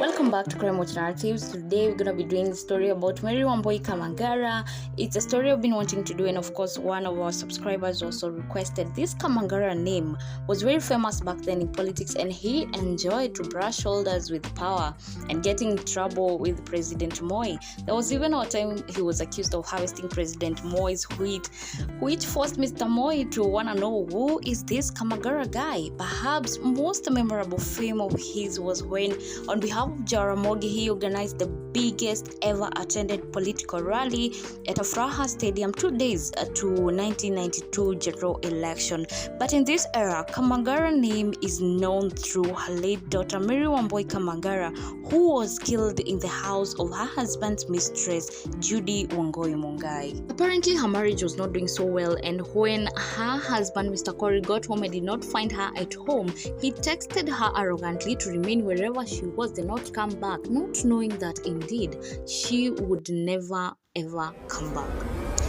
Welcome back to Crime Watch Narratives. Today we're gonna be doing the story about Mary Wambui Kamangara. It's a story I've been wanting to do, and of course one of our subscribers also requested. This Kamangara name was very famous back then in politics, and he enjoyed to brush shoulders with power and getting in trouble with President Moi. There was even a time he was accused of harvesting President Moi's wheat, which forced Mr. Moi to wanna know who is this Kamangara guy. Perhaps most memorable fame of his was when, on behalf of Jaramogi, he organized the biggest ever attended political rally at Afraha Stadium 2 days to 1992 general election. But in this era, Kamangara name is known through her late daughter Mary Wambui Kamangara, who was killed in the house of her husband's mistress, Judy Wangui Mungai. Apparently, her marriage was not doing so well, and when her husband, Mr. Corey, got home and did not find her at home, he texted her arrogantly to remain wherever she was and not come back, not knowing that indeed she would never ever come back.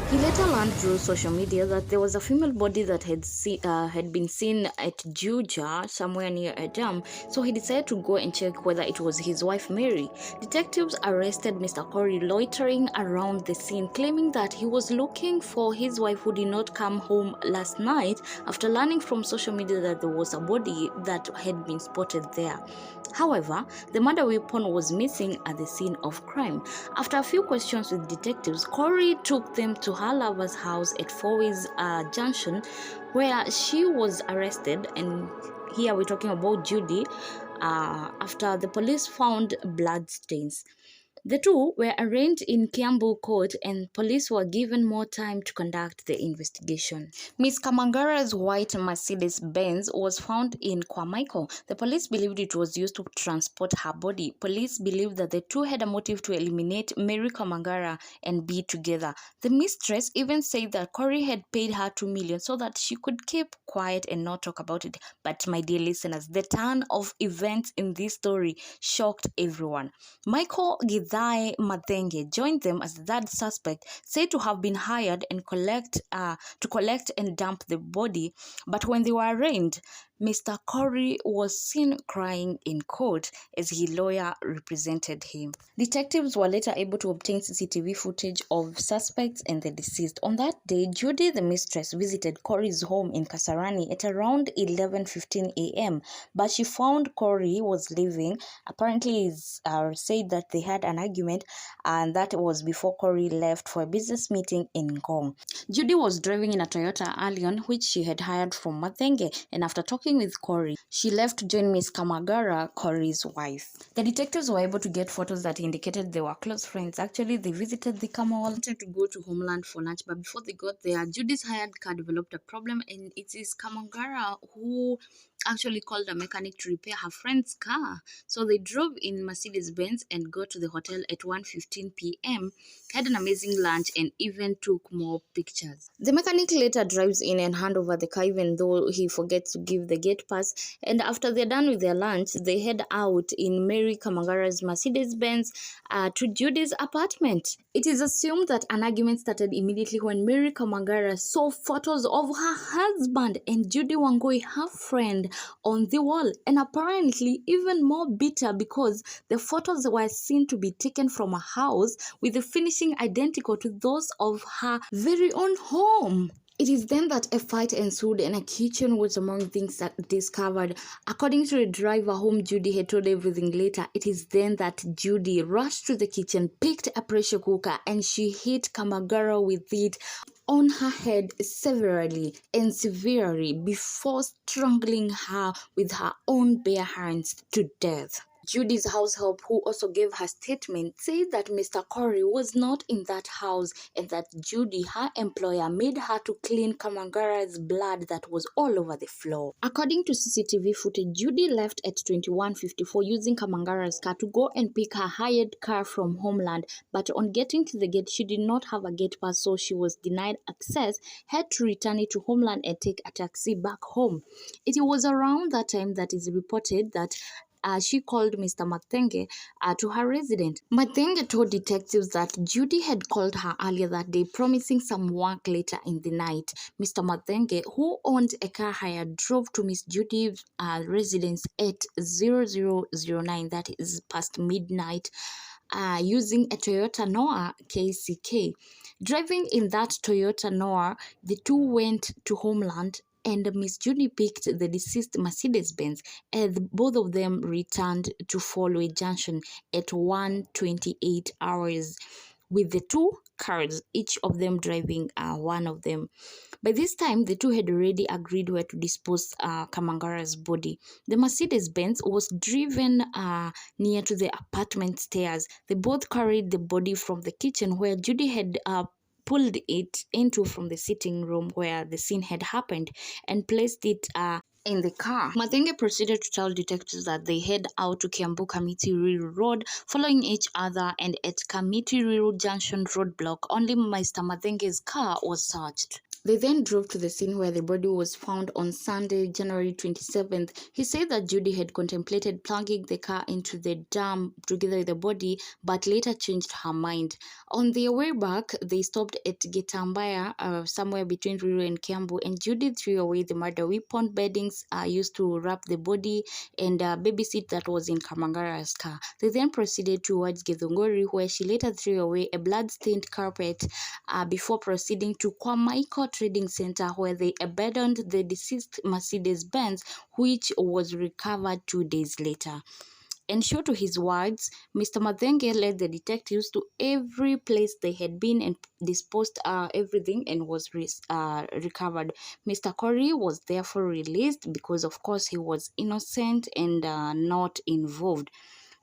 He later learned through social media that there was a female body that had been seen at Juja, somewhere near a dam, so he decided to go and check whether it was his wife Mary. Detectives arrested Mr. Corey loitering around the scene, claiming that he was looking for his wife who did not come home last night after learning from social media that there was a body that had been spotted there. However, the murder weapon was missing at the scene of crime. After a few questions with detectives, Corey took them to her lover's house at Fourways Junction, where she was arrested. And here we're talking about Judy. After the police found blood stains. The two were arraigned in Kiambu court, and police were given more time to conduct the investigation. Miss Kamangara's white Mercedes-Benz was found in Kwamaiko. The police believed it was used to transport her body. Police believed that the two had a motive to eliminate Mary Kamangara and be together. The mistress even said that Corey had paid her 2 million so that she could keep quiet and not talk about it. But my dear listeners, the turn of events in this story shocked everyone. Michael Githai Mathenge joined them as the third suspect, said to have been hired and to collect and dump the body. But when they were arraigned, Mr. Corey was seen crying in court as his lawyer represented him. Detectives were later able to obtain CCTV footage of suspects and the deceased. On that day, Judy, the mistress, visited Corey's home in Kasarani at around 11:15 a.m. But she found Corey was leaving. Apparently, it said that they had an argument, and that was before Corey left for a business meeting in Ngong. Judy was driving in a Toyota Allion, which she had hired from Mathenge, and after talking with Corey, she left to join Miss Kamangara, Corey's wife. The detectives were able to get photos that indicated they were close friends. Actually, they visited the Kamal, wanted to go to Homeland for lunch, but before they got there, Judy's hired car developed a problem, and it is Kamangara who actually called a mechanic to repair her friend's car. So they drove in Mercedes-Benz and got to the hotel at 1:15 p.m., had an amazing lunch, and even took more pictures. The mechanic later drives in and hand over the car, even though he forgets to give the gate pass. And after they're done with their lunch, they head out in Mary Kamangara's Mercedes-Benz to Judy's apartment. It is assumed that an argument started immediately when Mary Kamangara saw photos of her husband and Judy Wangui, her friend, on the wall, and apparently even more bitter because the photos were seen to be taken from a house with the finishing identical to those of her very own home. It is then that a fight ensued, and a kitchen was among things that discovered. According to the driver whom Judy had told everything later, it is then that Judy rushed to the kitchen, picked a pressure cooker, and she hit Kamangara with it on her head severely and severely before strangling her with her own bare hands to death. Judy's house help, who also gave her statement, said that Mr. Corey was not in that house and that Judy, her employer, made her to clean Kamangara's blood that was all over the floor. According to CCTV footage, Judy left at 21:54 using Kamangara's car to go and pick her hired car from Homeland, but on getting to the gate, she did not have a gate pass, so she was denied access, had to return it to Homeland and take a taxi back home. It was around that time that is reported that she called Mr. Matenge to her residence. Matenge told detectives that Judy had called her earlier that day, promising some work later in the night. Mr. Matenge, who owned a car hire, drove to Miss Judy's residence at 0009, that is past midnight, using a Toyota Noah KCK. Driving in that Toyota Noah, the two went to Homeland and Miss Judy picked the deceased Mercedes-Benz, and both of them returned to Fallway Junction at 1:28 hours, with the two cars, each of them driving one of them. By this time, the two had already agreed where to dispose Kamangara's body. The Mercedes-Benz was driven near to the apartment stairs. They both carried the body from the kitchen where Judy had pulled it into from the sitting room where the scene had happened and placed it in the car. Matenge proceeded to tell detectives that they head out to Kiambu Kamiti Road, following each other, and at Kamiti Junction roadblock, only Mr. Matenge's car was searched. They then drove to the scene where the body was found on Sunday, January 27th. He said that Judy had contemplated plunging the car into the dam together with the body, but later changed her mind. On their way back, they stopped at Gitambaya, somewhere between Ruiru and Kiambu, and Judy threw away the murder weapon, beddings used to wrap the body, and a baby seat that was in Kamangara's car. They then proceeded towards Githunguri, where she later threw away a blood-stained carpet before proceeding to Kwamaiko Trading Center, where they abandoned the deceased Mercedes-Benz, which was recovered 2 days later. And sure to his words, Mr. Matenge led the detectives to every place they had been and disposed everything and was recovered. Mr. Corey was therefore released because, of course, he was innocent and not involved.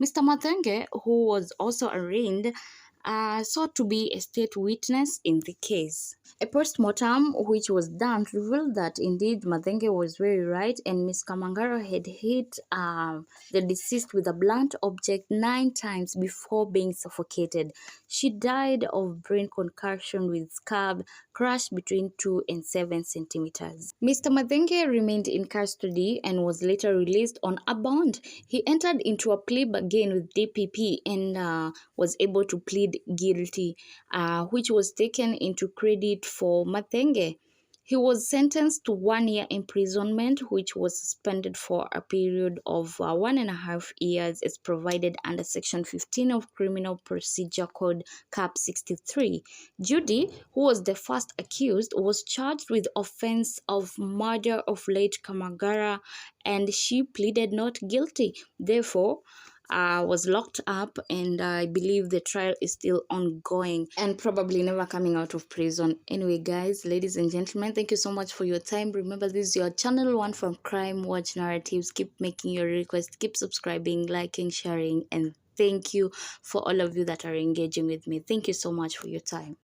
Mr. Matenge, who was also arraigned, sought to be a state witness in the case. A post-mortem which was done revealed that indeed Mathenge was very right and Miss Kamangara had hit the deceased with a blunt object 9 times before being suffocated. She died of brain concussion with scalp crushed between 2 and 7 centimeters. Mr. Mathenge remained in custody and was later released on a bond. He entered into a plea bargain with DPP and was able to plead guilty, which was taken into credit for Mathenge. He was sentenced to 1 year imprisonment, which was suspended for a period of 1.5 years as provided under Section 15 of Criminal Procedure Code Cap 63. Judy, who was the first accused, was charged with offense of murder of late Kamangara, and she pleaded not guilty. Therefore, was locked up, and I believe the trial is still ongoing and probably never coming out of prison. Anyway, guys, ladies and gentlemen, thank you so much for your time. Remember, this is your channel one from Crime Watch Narratives. Keep making your requests, keep subscribing, liking, sharing, and thank you for all of you that are engaging with me. Thank you so much for your time.